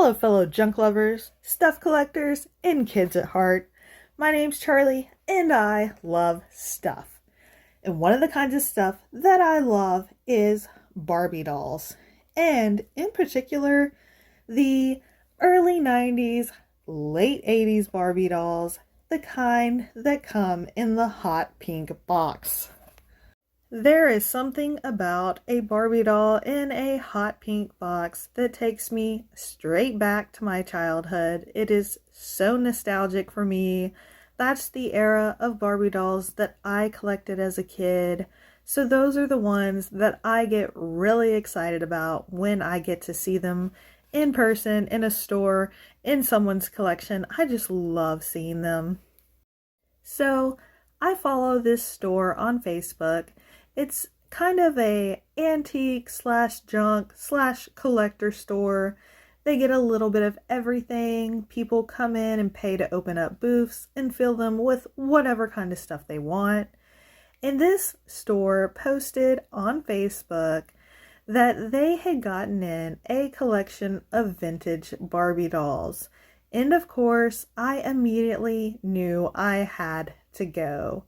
Hello, fellow junk lovers, stuff collectors, and kids at heart. My name's Charlie, and I love stuff. And one of the kinds of stuff that I love is Barbie dolls. And in particular, the early 90s, late 80s Barbie dolls, the kind that come in the hot pink box. There is something about a Barbie doll in a hot pink box that takes me straight back to my childhood. It is so nostalgic for me. That's the era of Barbie dolls that I collected as a kid. So those are the ones that I get really excited about when I get to see them in person, in a store, in someone's collection. I just love seeing them. So I follow this store on Facebook. It's kind of a antique slash junk slash collector store. They get a little bit of everything. People come in and pay to open up booths and fill them with whatever kind of stuff they want. And this store posted on Facebook that they had gotten in a collection of vintage Barbie dolls. And of course, I immediately knew I had to go.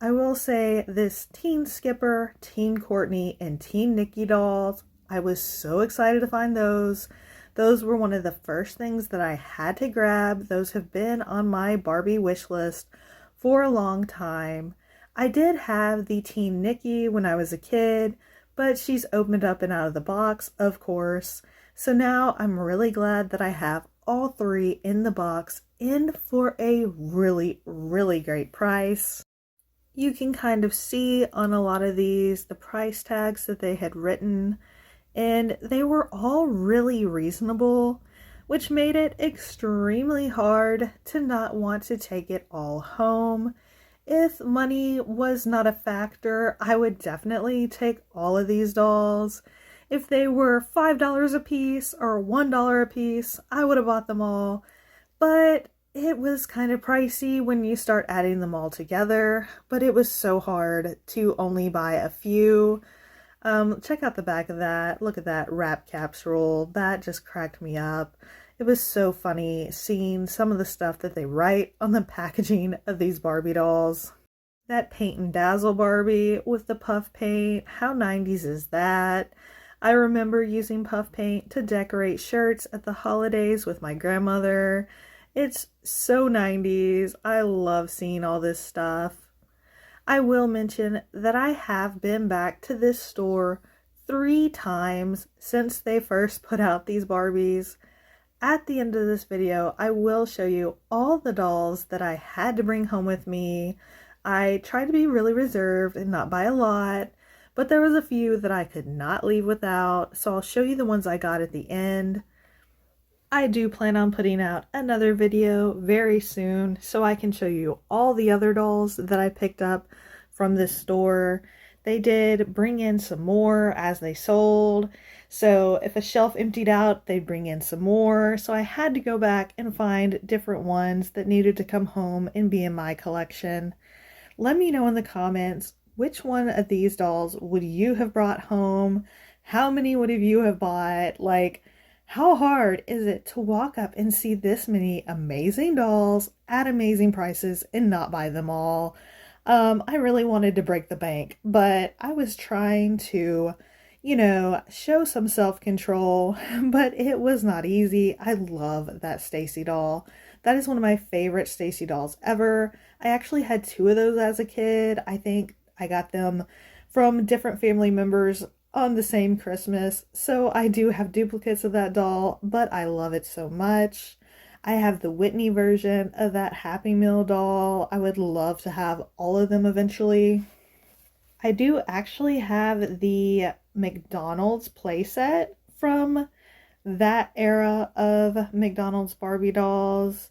I will say this Teen Skipper, Teen Courtney, and Teen Nikki dolls, I was so excited to find those. Those were one of the first things that I had to grab. Those have been on my Barbie wish list for a long time. I did have the Teen Nikki when I was a kid, but she's opened up and out of the box, of course. So now I'm really glad that I have all three in the box and for a really, really great price. You can kind of see on a lot of these the price tags that they had written, and they were all really reasonable, which made it extremely hard to not want to take it all home. If money was not a factor, I would definitely take all of these dolls. If they were $5 a piece or $1 a piece, I would have bought them all. But it was kind of pricey when you start adding them all together, but it was so hard to only buy a few. Check out the back of that. Look at that wrap capsule. That just cracked me up. It was so funny seeing some of the stuff that they write on the packaging of these Barbie dolls. That paint and dazzle Barbie with the puff paint. How 90s is that? I remember using puff paint to decorate shirts at the holidays with my grandmother. It's so 90s. I love seeing all this stuff. I will mention that I have been back to this store 3 times since they first put out these Barbies. At the end of this video, I will show you all the dolls that I had to bring home with me. I tried to be really reserved and not buy a lot, but there was a few that I could not leave without, so I'll show you the ones I got at the end. I do plan on putting out another video very soon so I can show you all the other dolls that I picked up from this store. They did bring in some more as they sold, so if a shelf emptied out, they'd bring in some more, so I had to go back and find different ones that needed to come home and be in my collection. Let me know in the comments, which one of these dolls would you have brought home? How many would you have bought? Like, how hard is it to walk up and see this many amazing dolls at amazing prices and not buy them all? I really wanted to break the bank, but I was trying to, show some self-control, but it was not easy. I love that Stacy doll. That is one of my favorite Stacy dolls ever. I actually had 2 of those as a kid. I think I got them from different family members on the same Christmas, so I do have duplicates of that doll, but I love it so much. I have the Whitney version of that Happy Meal doll. I would love to have all of them eventually. I do actually have the McDonald's playset from that era of McDonald's Barbie dolls.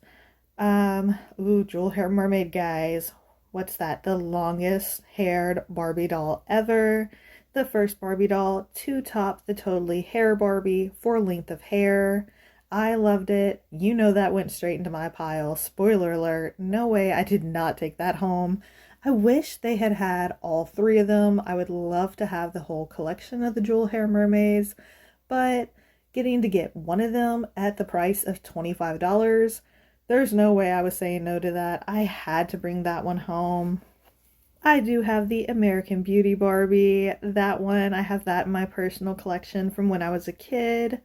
Jewel Hair Mermaid, guys. What's that? The longest haired Barbie doll ever. The first Barbie doll to top the Totally Hair Barbie for length of hair. I loved it. You know that went straight into my pile. Spoiler alert, no way I did not take that home. I wish they had had all 3 of them. I would love to have the whole collection of the Jewel Hair Mermaids, but getting to get one of them at the price of $25. There's no way I was saying no to that. I had to bring that one home. I do have the American Beauty Barbie. That one, I have that in my personal collection from when I was a kid.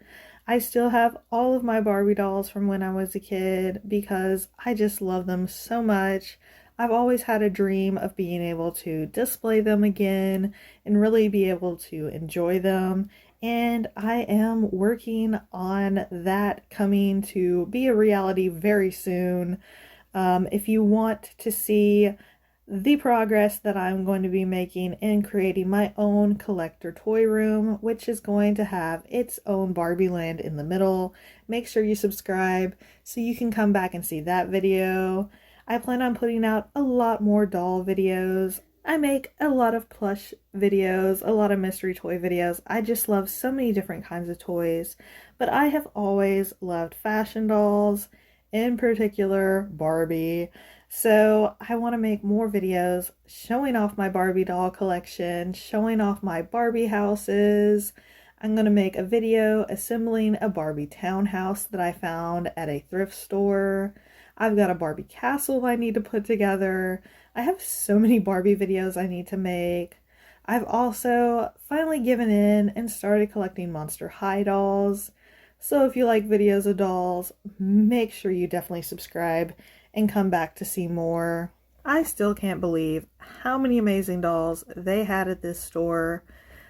I still have all of my Barbie dolls from when I was a kid because I just love them so much. I've always had a dream of being able to display them again and really be able to enjoy them. And I am working on that coming to be a reality very soon. If you want to see the progress that I'm going to be making in creating my own collector toy room, which is going to have its own Barbie land in the middle. Make sure you subscribe so you can come back and see that video. I plan on putting out a lot more doll videos. I make a lot of plush videos, a lot of mystery toy videos. I just love so many different kinds of toys, but I have always loved fashion dolls, in particular Barbie. So I want to make more videos showing off my Barbie doll collection, showing off my Barbie houses. I'm going to make a video assembling a Barbie townhouse that I found at a thrift store. I've got a Barbie castle I need to put together. I have so many Barbie videos I need to make. I've also finally given in and started collecting Monster High dolls. So if you like videos of dolls, make sure you definitely subscribe and come back to see more. I still can't believe how many amazing dolls they had at this store.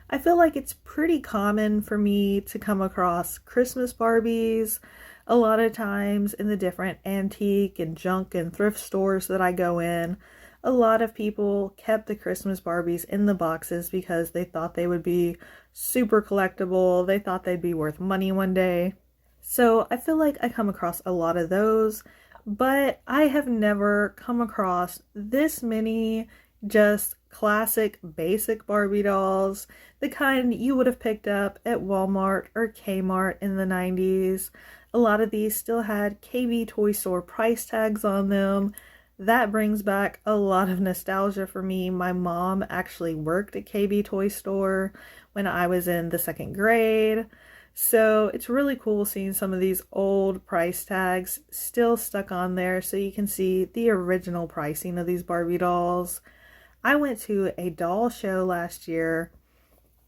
I feel like it's pretty common for me to come across Christmas Barbies a lot of times in the different antique and junk and thrift stores that I go in. A lot of people kept the Christmas Barbies in the boxes because they thought they would be super collectible. They thought they'd be worth money one day. So I feel like I come across a lot of those, but I have never come across this many just classic basic Barbie dolls, the kind you would have picked up at Walmart or Kmart in the 90s. A lot of these still had KB Toy Store price tags on them. That brings back a lot of nostalgia for me. My mom actually worked at KB Toy Store when I was in the second grade. So it's really cool seeing some of these old price tags still stuck on there so you can see the original pricing of these Barbie dolls. I went to a doll show last year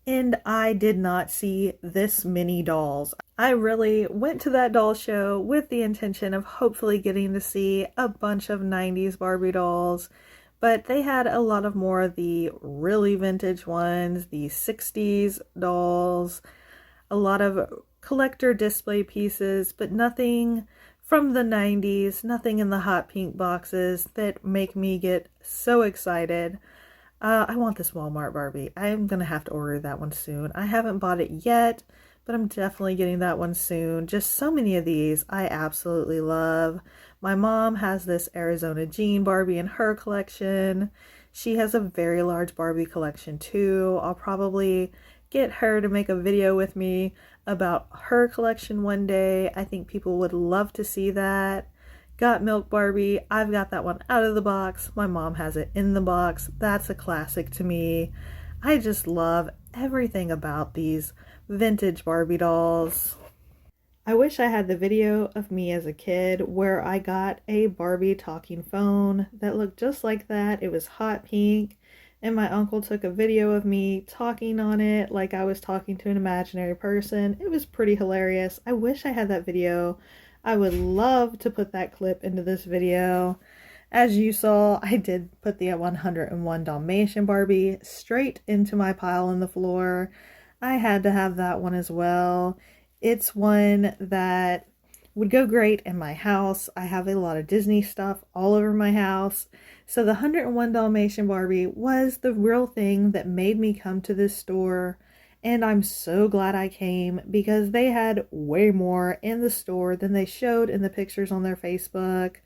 and I did not see this many dolls. I really went to that doll show with the intention of hopefully getting to see a bunch of 90s Barbie dolls, but they had a lot of more of the really vintage ones, the 60s dolls, a lot of collector display pieces, but nothing from the 90s, nothing in the hot pink boxes that make me get so excited. I want this Walmart Barbie. I'm gonna have to order that one soon. I haven't bought it yet, but I'm definitely getting that one soon. Just so many of these I absolutely love. My mom has this Arizona Jean Barbie in her collection. She has a very large Barbie collection too. I'll probably get her to make a video with me about her collection one day. I think people would love to see that. Got Milk Barbie. I've got that one out of the box. My mom has it in the box. That's a classic to me. I just love everything about these vintage Barbie dolls. I wish I had the video of me as a kid where I got a Barbie talking phone that looked just like that. It was hot pink, and my uncle took a video of me talking on it like I was talking to an imaginary person. It was pretty hilarious. I wish I had that video. I would love to put that clip into this video. As you saw, I did put the 101 Dalmatian Barbie straight into my pile on the floor. I had to have that one as well. It's one that would go great in my house. I have a lot of Disney stuff all over my house. So the 101 Dalmatian Barbie was the real thing that made me come to this store. And I'm so glad I came because they had way more in the store than they showed in the pictures on their Facebook.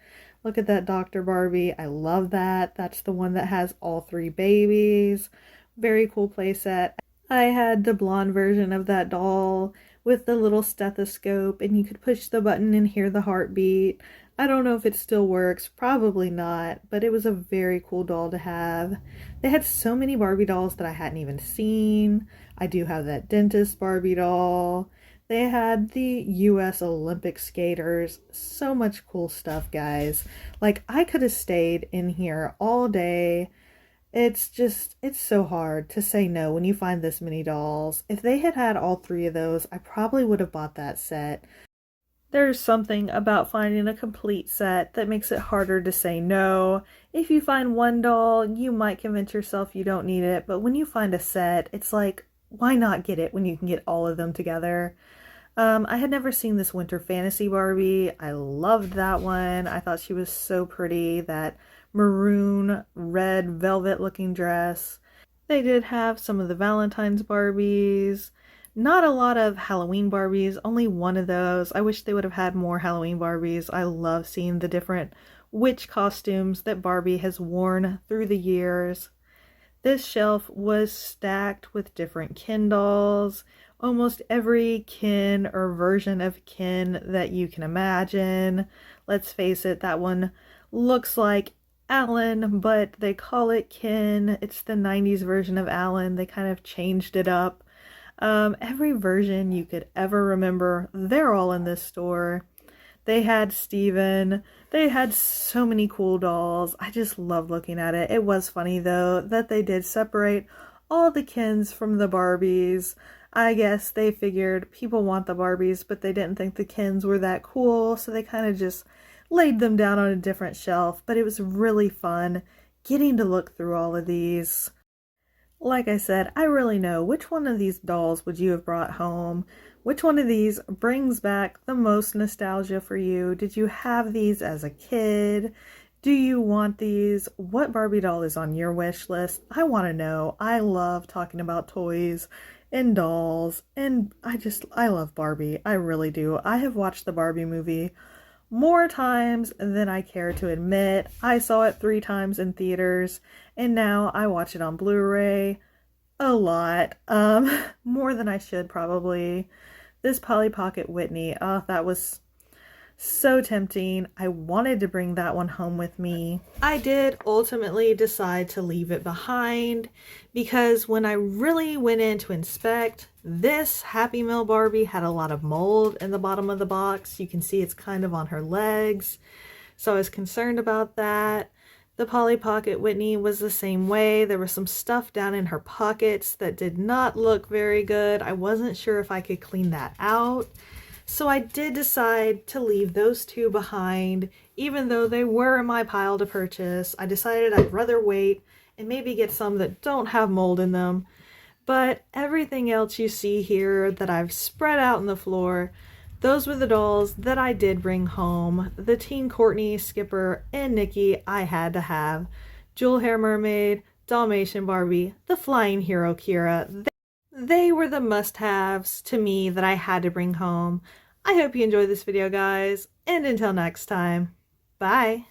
Look at that Dr. Barbie. I love that. That's the one that has all three babies. Very cool playset. I had the blonde version of that doll with the little stethoscope, and you could push the button and hear the heartbeat. I don't know if it still works, probably not, but it was a very cool doll to have. They had so many Barbie dolls that I hadn't even seen. I do have that dentist Barbie doll. They had the US Olympic skaters. So much cool stuff, guys. Like, I could have stayed in here all day. It's so hard to say no when you find this many dolls. If they had had all three of those, I probably would have bought that set. There's something about finding a complete set that makes it harder to say no. If you find one doll, you might convince yourself you don't need it, but when you find a set, it's like, why not get it when you can get all of them together? I had never seen this Winter Fantasy Barbie. I loved that one. I thought she was so pretty, that maroon, red, velvet looking dress. They did have some of the Valentine's Barbies. Not a lot of Halloween Barbies, only one of those. I wish they would have had more Halloween Barbies. I love seeing the different witch costumes that Barbie has worn through the years. This shelf was stacked with different Ken dolls, almost every Ken or version of Ken that you can imagine. Let's face it, that one looks like Alan, but they call it Ken. It's the 90s version of Alan. They kind of changed it up. Every version you could ever remember, they're all in this store. They had Steven. They had so many cool dolls. I just love looking at it. It was funny, though, that they did separate all the Kens from the Barbies. I guess they figured people want the Barbies, but they didn't think the Kens were that cool, so they kind of just laid them down on a different shelf. But it was really fun getting to look through all of these. Like I said, I really know which one of these dolls would you have brought home? Which one of these brings back the most nostalgia for you? Did you have these as a kid? Do you want these? What Barbie doll is on your wish list? I want to know. I love talking about toys and dolls, and I love Barbie. I really do. I have watched the Barbie movie more times than I care to admit. I saw it 3 times in theaters, and now I watch it on Blu-ray a lot. More than I should probably. This Polly Pocket Whitney, oh, that was so tempting. I wanted to bring that one home with me. I did ultimately decide to leave it behind because when I really went in to inspect, this Happy Meal Barbie had a lot of mold in the bottom of the box. You can see it's kind of on her legs. So I was concerned about that. The Polly Pocket Whitney was the same way. There was some stuff down in her pockets that did not look very good. I wasn't sure if I could clean that out. So I did decide to leave those 2 behind, even though they were in my pile to purchase. I decided I'd rather wait and maybe get some that don't have mold in them. But everything else you see here that I've spread out on the floor, those were the dolls that I did bring home. The Teen Courtney, Skipper, and Nikki I had to have. Jewel Hair Mermaid, Dalmatian Barbie, the Flying Hero Kira. They were the must-haves to me that I had to bring home. I hope you enjoyed this video, guys, and until next time, bye!